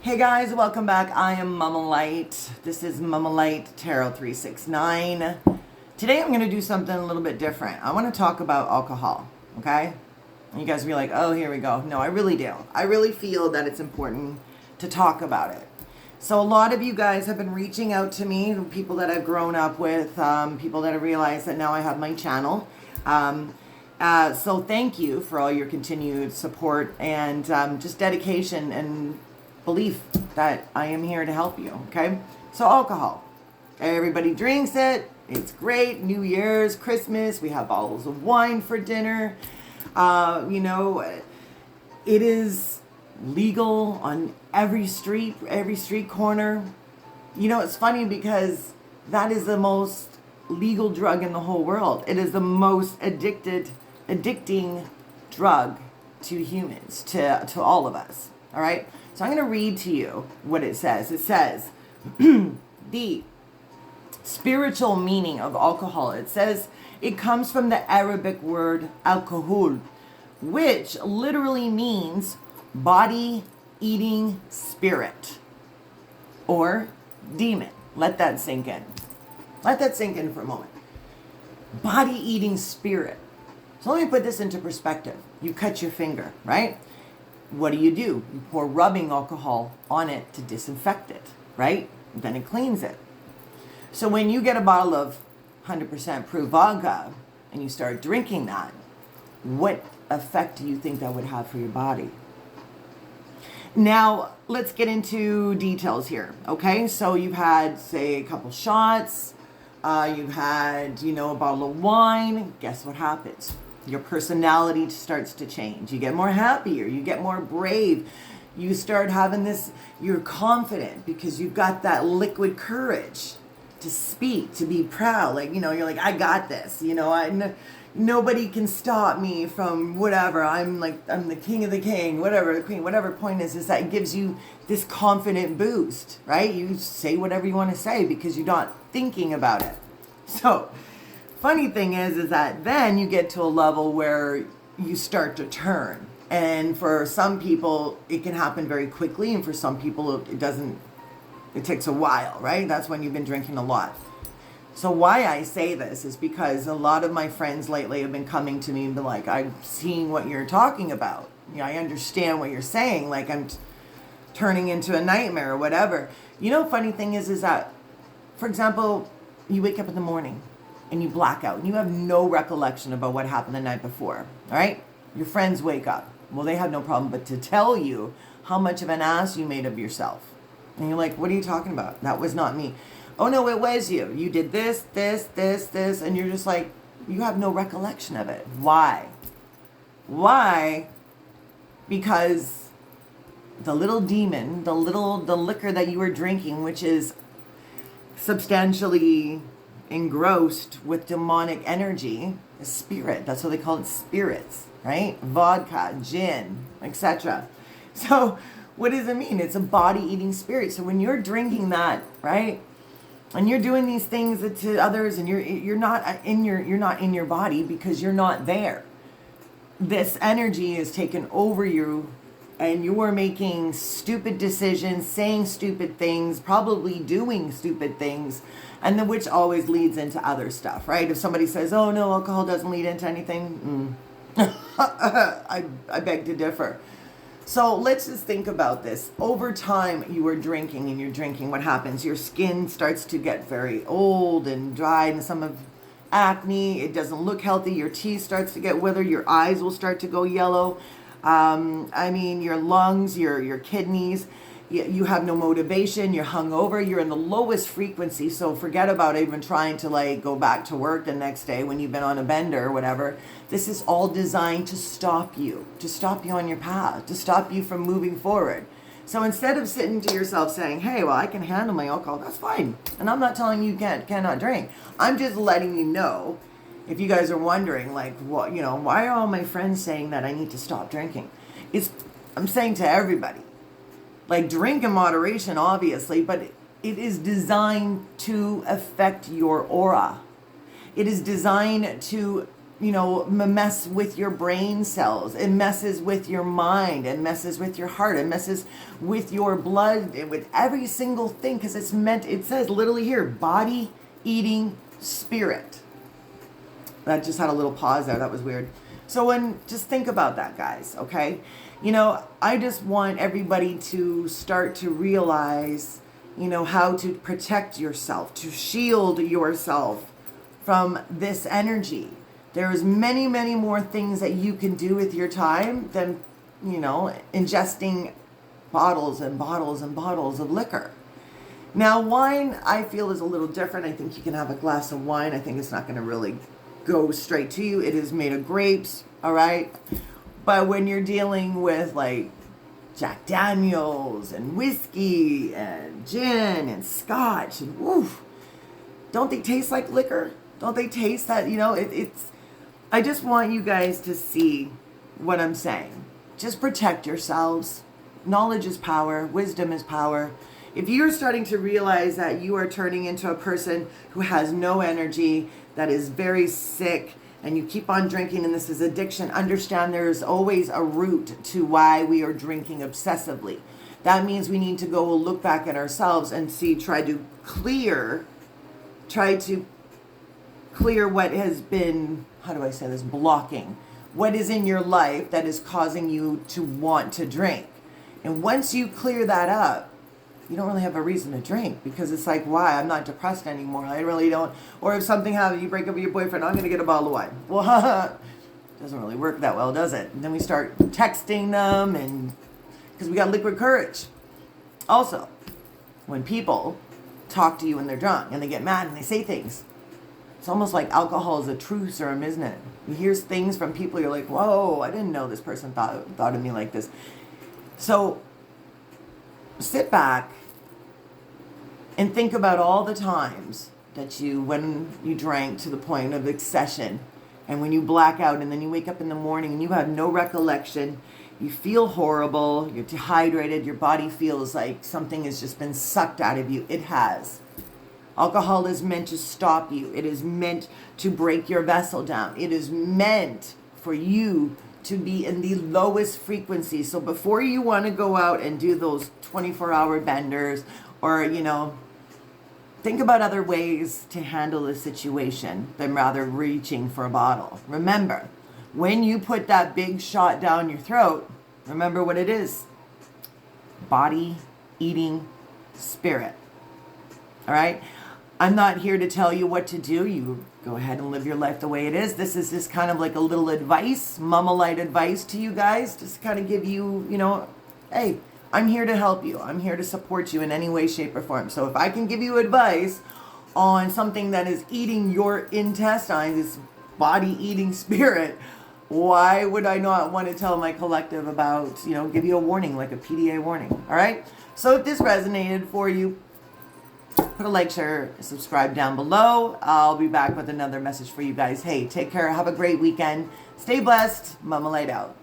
Hey guys, welcome back. I am Mama Light. This is Mama Light Tarot 369. Today I'm going to do something a little bit different. I want to talk about alcohol, okay? And you guys will be like, oh, here we go. No, I really do. I really feel that it's important to talk about it. So a lot of you guys have been reaching out to me, people that I've grown up with, people that have realized that now I have my channel. So thank you for all your continued support and just dedication and belief that I am here to help you, okay? So alcohol. Everybody drinks it. It's great. New Year's, Christmas, we have bottles of wine for dinner. It is legal on every street corner. You know, it's funny because that is the most legal drug in the whole world. It is the most addicting drug to humans, to all of us. All right? So I'm going to read to you what it says. It says, the spiritual meaning of alcohol. It says it comes from the Arabic word al-Kuhul, which literally means body-eating spirit or demon. Let that sink in. Let that sink in for a moment. Body-eating spirit. So let me put this into perspective. You cut your finger, right? What do? You pour rubbing alcohol on it to disinfect it, right? Then it cleans it. So when you get a bottle of 100% proof vodka and you start drinking that, what effect do you think that would have for your body? Now, let's get into details here, okay? So you've had, say, a couple shots, you've had, a bottle of wine. Guess what happens? Your personality starts to change. You get more happier. You get more brave. You start having this, you're confident because you've got that liquid courage to speak, to be proud. Like, you're like, I got this. Nobody can stop me from whatever. I'm the king of the king, whatever, the queen, whatever point is that it gives you this confident boost, right? You say whatever you want to say because you're not thinking about it. So, funny thing is that then you get to a level where you start to turn. And for some people, it can happen very quickly. And for some people, it doesn't, it takes a while, right? That's when you've been drinking a lot. So why I say this is because a lot of my friends lately have been coming to me and be like, I'm seeing what you're talking about. I understand what you're saying. Like I'm turning into a nightmare or whatever. Funny thing is that, for example, you wake up in the morning and you black out and you have no recollection about what happened the night before, all right? Your friends wake up. Well, they have no problem but to tell you how much of an ass you made of yourself. And you're like, what are you talking about? That was not me. Oh, no, it was you. You did this, and you're just like, you have no recollection of it. Why? Why? Because the little demon, the liquor that you were drinking, which is substantially engrossed with demonic energy, is spirit. That's what they call it, spirits, right? Vodka, gin, etc. So what does it mean? It's a body-eating spirit. So when you're drinking that, right, and you're doing these things to others, and you're not in your body because you're not there. This energy is taken over you, and you are making stupid decisions, saying stupid things, probably doing stupid things, and then which always leads into other stuff, right? If somebody says, "Oh no, alcohol doesn't lead into anything," I beg to differ. So let's just think about this. Over time, you are drinking and you're drinking. What happens? Your skin starts to get very old and dry, and some of acne. It doesn't look healthy. Your teeth starts to get withered. Your eyes will start to go yellow. Your lungs, your kidneys. You have no motivation. You're hungover. You're in the lowest frequency. So forget about even trying to go back to work the next day when you've been on a bender or whatever. This is all designed to stop you on your path, to stop you from moving forward. So instead of sitting to yourself saying, hey, well, I can handle my alcohol, that's fine. And I'm not telling you cannot drink. I'm just letting you know, if you guys are wondering, why are all my friends saying that I need to stop drinking? I'm saying to everybody, drink in moderation, obviously, but it is designed to affect your aura. It is designed to mess with your brain cells. It messes with your mind. It messes with your heart. It messes with your blood, with every single thing, because it says literally here, body, eating, spirit. That just had a little pause there. That was weird. So just think about that, guys, okay? I just want everybody to start to realize, how to protect yourself, to shield yourself from this energy. There's many, many more things that you can do with your time than, ingesting bottles and bottles and bottles of liquor. Now, wine, I feel, is a little different. I think you can have a glass of wine. I think it's not going to really go straight to you. It is made of grapes, all right? But when you're dealing with, like, Jack Daniels and whiskey and gin and scotch, and oof, don't they taste like liquor? Don't they taste that, it's... I just want you guys to see what I'm saying. Just protect yourselves. Knowledge is power. Wisdom is power. If you're starting to realize that you are turning into a person who has no energy, that is very sick, and you keep on drinking and this is addiction, understand there's always a root to why we are drinking obsessively. That means we need to go look back at ourselves and try to clear what has been, how do I say this, blocking. What is in your life that is causing you to want to drink. And once you clear that up, you don't really have a reason to drink, because it's like, why? I'm not depressed anymore. I really don't. Or if something happens, you break up with your boyfriend, I'm going to get a bottle of wine. Well, doesn't really work that well, does it? And then we start texting them, and because we got liquid courage. Also, when people talk to you when they're drunk and they get mad and they say things, it's almost like alcohol is a true serum, isn't it? You hear things from people, you're like, whoa, I didn't know this person thought of me like this. So sit back and think about all the times that when you drank to the point of excession, and when you black out and then you wake up in the morning and you have no recollection, you feel horrible, you're dehydrated, your body feels like something has just been sucked out of you. It has. Alcohol is meant to stop you. It is meant to break your vessel down. It is meant for you to be in the lowest frequency. So before you want to go out and do those 24-hour benders, or, think about other ways to handle the situation than rather reaching for a bottle. Remember, when you put that big shot down your throat, remember what it is. Body, eating, spirit. All right? I'm not here to tell you what to do. You go ahead and live your life the way it is. This is just kind of like a little advice, mama-light advice to you guys. Just kind of give you, hey, I'm here to help you. I'm here to support you in any way, shape, or form. So if I can give you advice on something that is eating your intestines, this body-eating spirit, why would I not want to tell my collective about, give you a warning, like a PDA warning, all right? So if this resonated for you, put a like, share, subscribe down below. I'll be back with another message for you guys. Hey, take care. Have a great weekend. Stay blessed. Mama Light out.